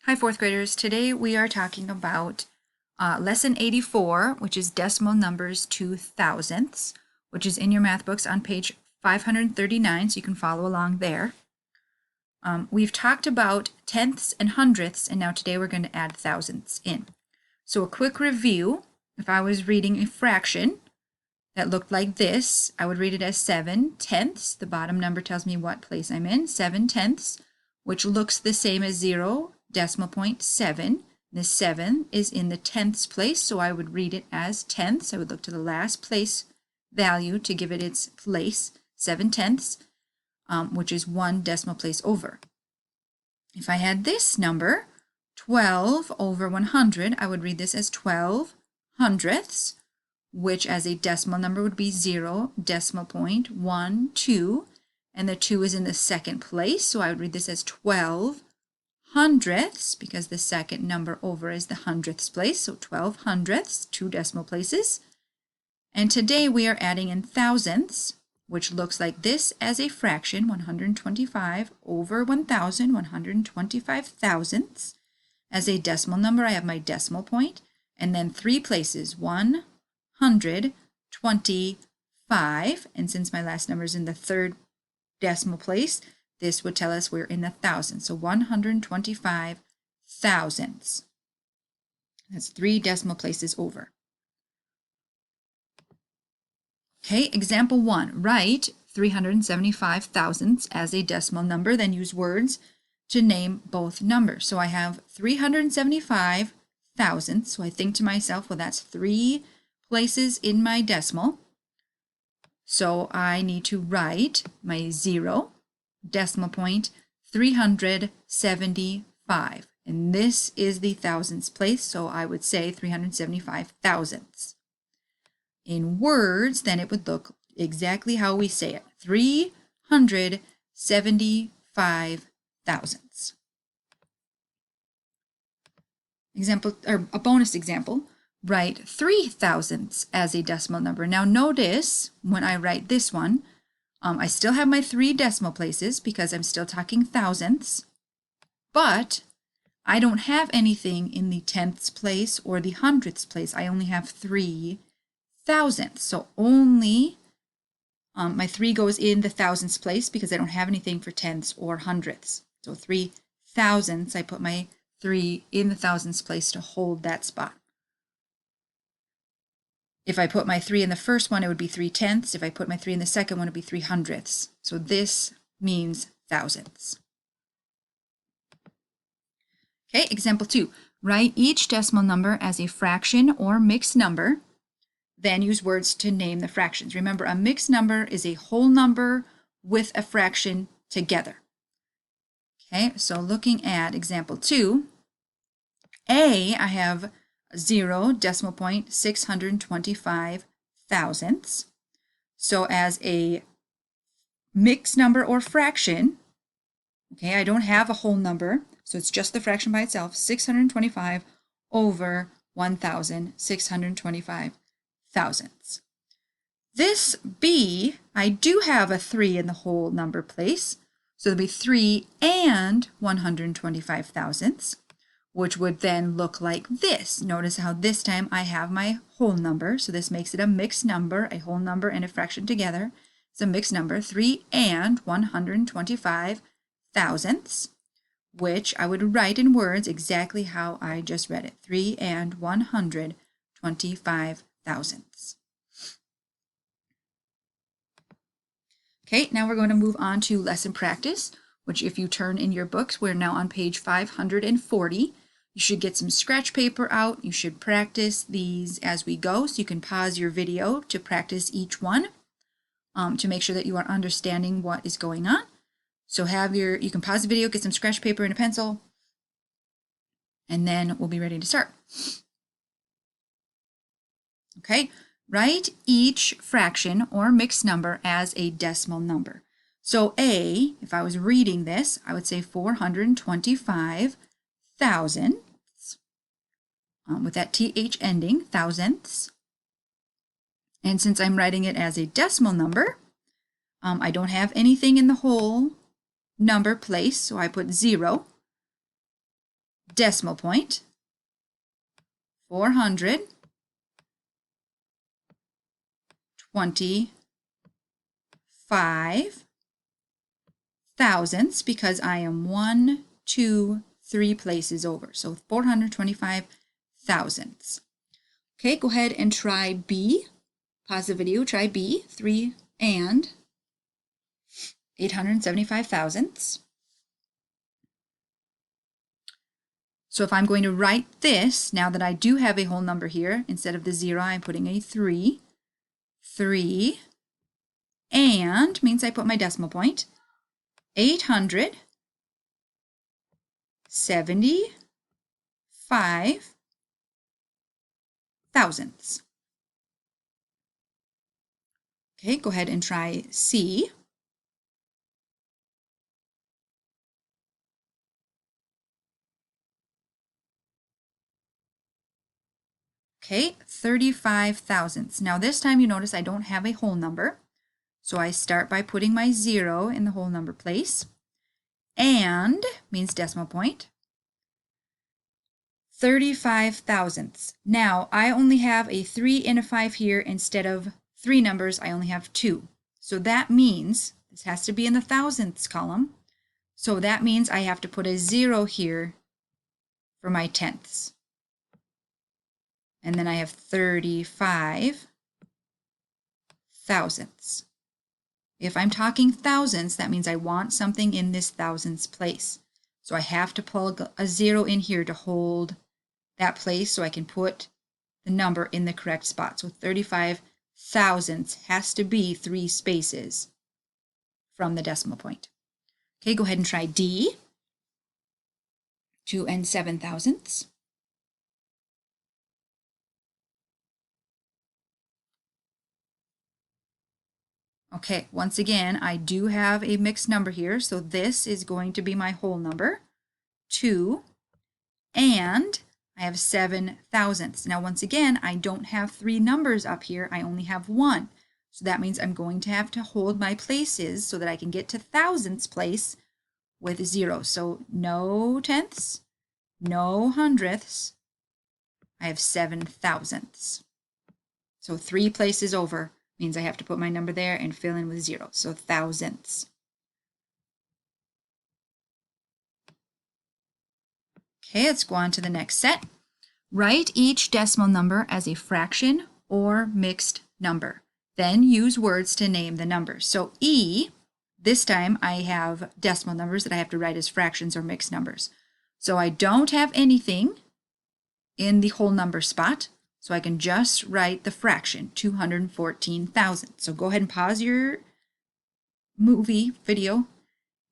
Hi, fourth graders. Today we are talking about lesson 84, which is decimal numbers to thousandths, which is in your math books on page 539, so you can follow along there. We've talked about tenths and hundredths, and now today we're going to add thousandths in. So a quick review, if I was reading a fraction that looked like this, I would read it as 7/10. The bottom number tells me what place I'm in, 7/10, which looks the same as 0, decimal point 7. The 7 is in the tenths place, so I would read it as tenths. I would look to the last place value to give it its place, 7/10, which is 1 decimal place over. If I had this number, 12 over 100, I would read this as 12 hundredths, which as a decimal number would be 0, decimal point 1, 2, and the 2 is in the second place, so I would read this as 12 hundredths, because the second number over is the hundredths place, so 12 hundredths, 2 decimal places. And today we are adding in thousandths, which looks like this as a fraction, 125 over 1,000, 125 thousandths. As a decimal number, I have my decimal point, and then 3 places, 125, and since my last number is in the third decimal place, this would tell us we're in the thousands, so 125 thousandths. That's 3 decimal places over. Okay, example 1, write 375 thousandths as a decimal number, then use words to name both numbers. So I have 375 thousandths, so I think to myself, well, that's 3 places in my decimal. So I need to write my 0, decimal point, 375. And this is the thousandths place, so I would say 375 thousandths. In words, then it would look exactly how we say it, 375 thousandths. Example, or a bonus example, write 3 thousandths as a decimal number. Now notice when I write this one, I still have my 3 decimal places because I'm still talking thousandths, but I don't have anything in the tenths place or the hundredths place. I only have 3 thousandths, so only my 3 goes in the thousandths place because I don't have anything for tenths or hundredths. So 3 thousandths, I put my 3 in the thousandths place to hold that spot. If I put my 3 in the first one, it would be 3/10. If I put my 3 in the second one, it would be 3/100. So this means thousandths. Okay, example 2. Write each decimal number as a fraction or mixed number, then use words to name the fractions. Remember, a mixed number is a whole number with a fraction together. Okay, so looking at example 2, I have 0, decimal point, 625 thousandths. So as a mixed number or fraction, okay, I don't have a whole number, so it's just the fraction by itself, 625 over 1,625 thousandths. This B, I do have a 3 in the whole number place, so it'll be 3 and 125 thousandths, which would then look like this. Notice how this time I have my whole number, so this makes it a mixed number, a whole number and a fraction together. It's a mixed number, 3 and 125 thousandths, which I would write in words exactly how I just read it, 3 and 125 thousandths. Okay, now we're going to move on to lesson practice, which if you turn in your books, we're now on page 540. You should get some scratch paper out. You should practice these as we go, so you can pause your video to practice each one to make sure that you are understanding what is going on. So you can pause the video, get some scratch paper and a pencil, and then we'll be ready to start. Okay, write each fraction or mixed number as a decimal number. So A, if I was reading this, I would say 425 thousandths, with that TH ending, thousandths. And since I'm writing it as a decimal number, I don't have anything in the whole number place, so I put 0. decimal point, 425 thousandths because I am 1, 2, 3 places over. So 425 thousandths. Okay, go ahead and try B. Pause the video, try B, 3 and 875 thousandths. So if I'm going to write this, now that I do have a whole number here, instead of the 0, I'm putting a 3. 3 and means I put my decimal point. 875 thousandths. Okay, go ahead and try C. Okay, 35 thousandths. Now this time you notice I don't have a whole number. So I start by putting my 0 in the whole number place. And means decimal point. 35 thousandths. Now I only have a 3 and a 5 here. Instead of 3 numbers, I only have 2. So that means this has to be in the thousandths column. So that means I have to put a 0 here for my tenths. And then I have 35 thousandths. If I'm talking thousandths, that means I want something in this thousandths place. So I have to plug a 0 in here to hold that place so I can put the number in the correct spot. So 35 thousandths has to be 3 spaces from the decimal point. Okay, go ahead and try D. 2 and 7 thousandths. Okay, once again, I do have a mixed number here, so this is going to be my whole number, 2, and I have 7 thousandths. Now, once again, I don't have 3 numbers up here, I only have 1. So that means I'm going to have to hold my places so that I can get to thousandths place with 0. So no tenths, no hundredths, I have 7 thousandths. So 3 places over means I have to put my number there and fill in with 0. So thousandths. Okay, let's go on to the next set. Write each decimal number as a fraction or mixed number. Then use words to name the numbers. So E, this time I have decimal numbers that I have to write as fractions or mixed numbers. So I don't have anything in the whole number spot. So I can just write the fraction, 214,000. So go ahead and pause your video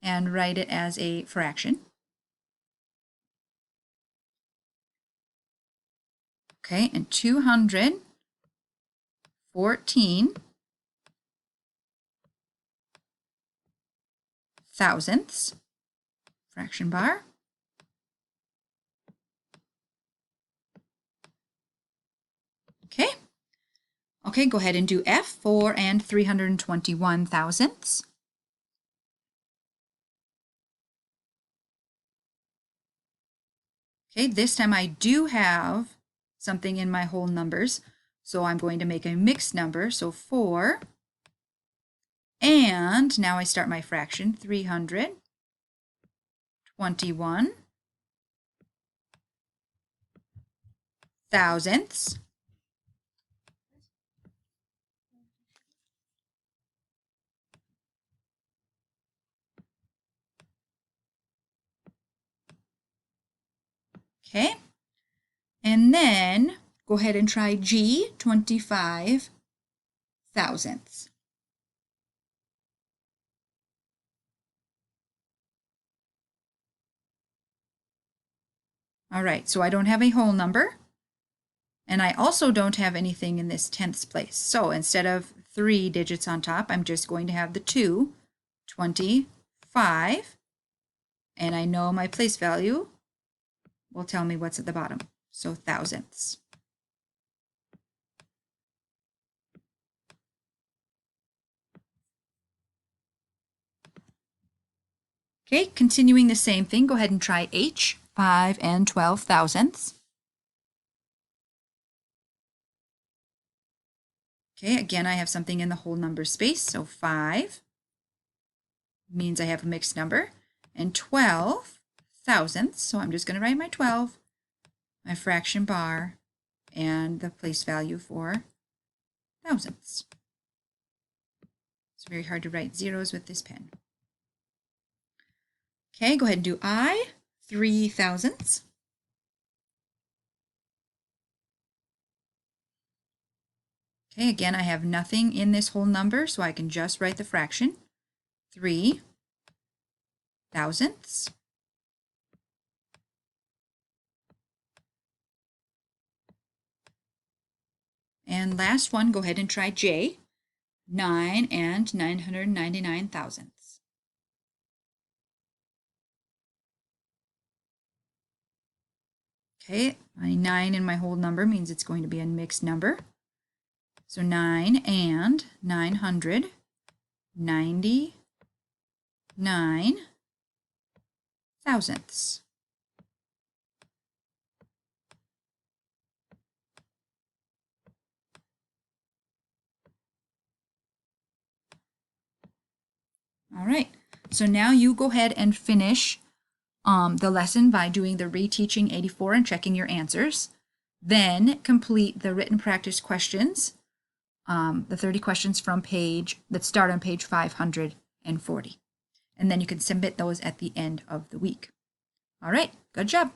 and write it as a fraction. Okay, and 214 thousandths, fraction bar. Okay. Okay, go ahead and do F, 4 and 321 thousandths. Okay, this time I do have something in my whole numbers, so I'm going to make a mixed number, so 4, and now I start my fraction, 321 thousandths. Okay, and then go ahead and try G, 25 thousandths. All right, so I don't have a whole number, and I also don't have anything in this tenths place. So instead of 3 digits on top, I'm just going to have the 2, 25, and I know my place value will tell me what's at the bottom, so thousandths. Okay, continuing the same thing, go ahead and try H, 5 and 12 thousandths. Okay, again, I have something in the whole number space, so 5 means I have a mixed number, and 12 thousandths, so I'm just going to write my 12, my fraction bar, and the place value for thousandths. It's very hard to write zeros with this pen. Okay, go ahead and do I, 3 thousandths. Okay, again, I have nothing in this whole number, so I can just write the fraction. 3 thousandths. And last one, go ahead and try J, 9 and 999 thousandths. Okay, my 9 in my whole number means it's going to be a mixed number. So 9 and 999 thousandths. All right, so now you go ahead and finish the lesson by doing the reteaching 84 and checking your answers. Then complete the written practice questions, the 30 questions from that start on page 540. And then you can submit those at the end of the week. All right, good job.